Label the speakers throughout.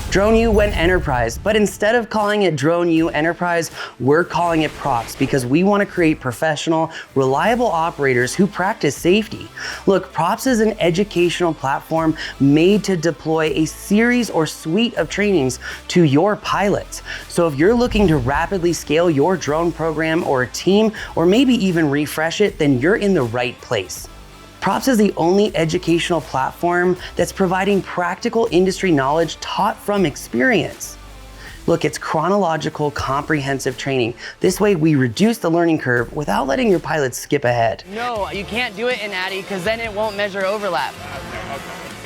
Speaker 1: DroneU went enterprise, but instead of calling it DroneU Enterprise, we're calling it Props because we want to create professional, reliable operators who practice safety. Look, Props is an educational platform made to deploy a series or suite of trainings to your pilots. So if you're looking to rapidly scale your drone program or team, or maybe even refresh it, then you're in the right place. Props is the only educational platform that's providing practical industry knowledge taught from experience. Look, it's chronological, comprehensive training. This way we reduce the learning curve without letting your pilots skip ahead.
Speaker 2: No, you can't do it in ADDIE because then it won't measure overlap.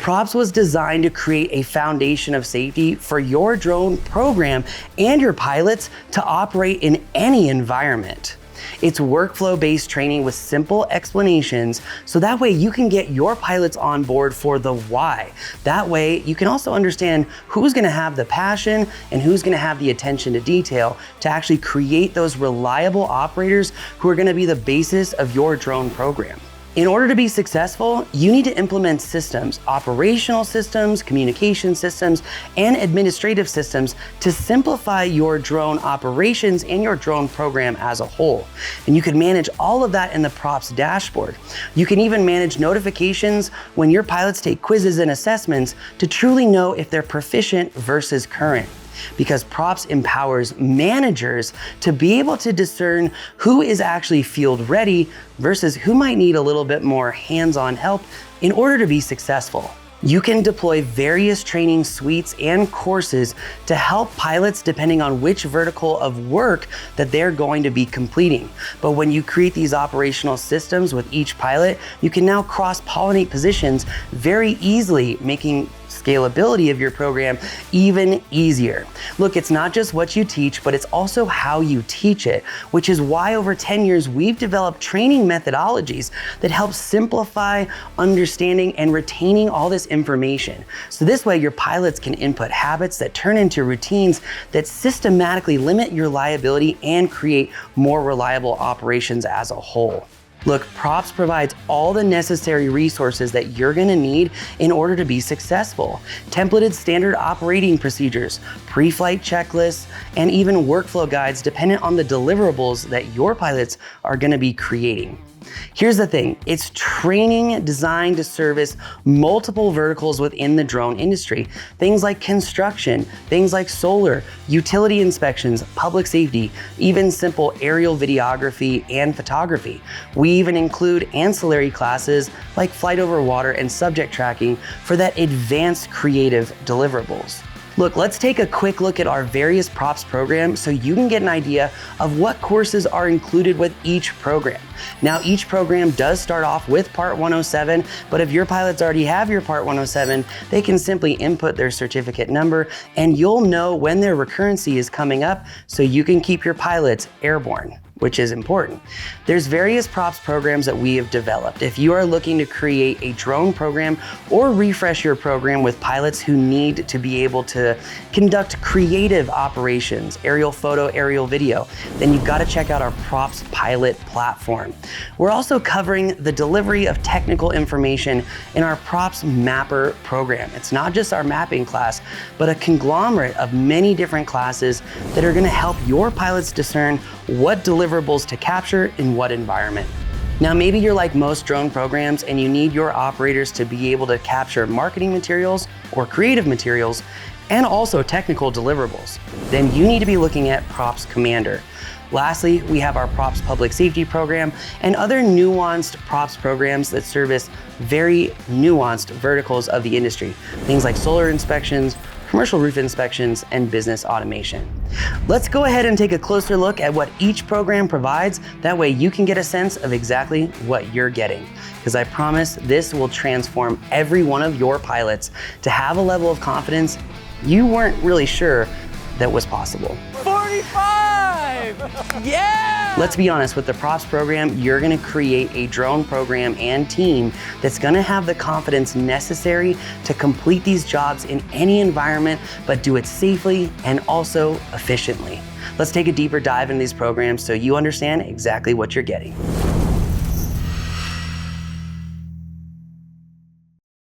Speaker 1: Props was designed to create a foundation of safety for your drone program and your pilots to operate in any environment. It's workflow-based training with simple explanations, so that way you can get your pilots on board for the why. That way you can also understand who's gonna have the passion and who's gonna have the attention to detail to actually create those reliable operators who are gonna be the basis of your drone program. In order to be successful, you need to implement systems, operational systems, communication systems, and administrative systems to simplify your drone operations and your drone program as a whole. And you can manage all of that in the Props dashboard. You can even manage notifications when your pilots take quizzes and assessments to truly know if they're proficient versus current. Because Props empowers managers to be able to discern who is actually field ready versus who might need a little bit more hands-on help in order to be successful. You can deploy various training suites and courses to help pilots depending on which vertical of work that they're going to be completing. But when you create these operational systems with each pilot, you can now cross-pollinate positions very easily, making scalability of your program even easier. Look, it's not just what you teach, but it's also how you teach it, which is why over 10 years we've developed training methodologies that help simplify understanding and retaining all this information. So this way your pilots can input habits that turn into routines that systematically limit your liability and create more reliable operations as a whole. Look, Props provides all the necessary resources that you're gonna need in order to be successful. Templated standard operating procedures, pre-flight checklists, and even workflow guides dependent on the deliverables that your pilots are gonna be creating. Here's the thing, it's training designed to service multiple verticals within the drone industry. Things like construction, things like solar, utility inspections, public safety, even simple aerial videography and photography. We even include ancillary classes like flight over water and subject tracking for that advanced creative deliverables. Look, let's take a quick look at our various Props programs so you can get an idea of what courses are included with each program. Now, each program does start off with Part 107, but if your pilots already have your Part 107, they can simply input their certificate number and you'll know when their recurrency is coming up so you can keep your pilots airborne, which is important. There's various Props programs that we have developed. If you are looking to create a drone program or refresh your program with pilots who need to be able to conduct creative operations, aerial photo, aerial video, then you've got to check out our Props Pilot platform. We're also covering the delivery of technical information in our Props Mapper program. It's not just our mapping class, but a conglomerate of many different classes that are going to help your pilots discern what deliverables to capture in what environment. Now, maybe you're like most drone programs and you need your operators to be able to capture marketing materials or creative materials and also technical deliverables. Then you need to be looking at Props Commander. Lastly, we have our Props Public Safety program and other nuanced Props programs that service very nuanced verticals of the industry. Things like solar inspections, commercial roof inspections, and business automation. Let's go ahead and take a closer look at what each program provides. That way you can get a sense of exactly what you're getting. Because I promise this will transform every one of your pilots to have a level of confidence you weren't really sure that was possible.
Speaker 2: 45! Yeah!
Speaker 1: Let's be honest, with the Props program, you're gonna create a drone program and team that's gonna have the confidence necessary to complete these jobs in any environment, but do it safely and also efficiently. Let's take a deeper dive into these programs so you understand exactly what you're getting.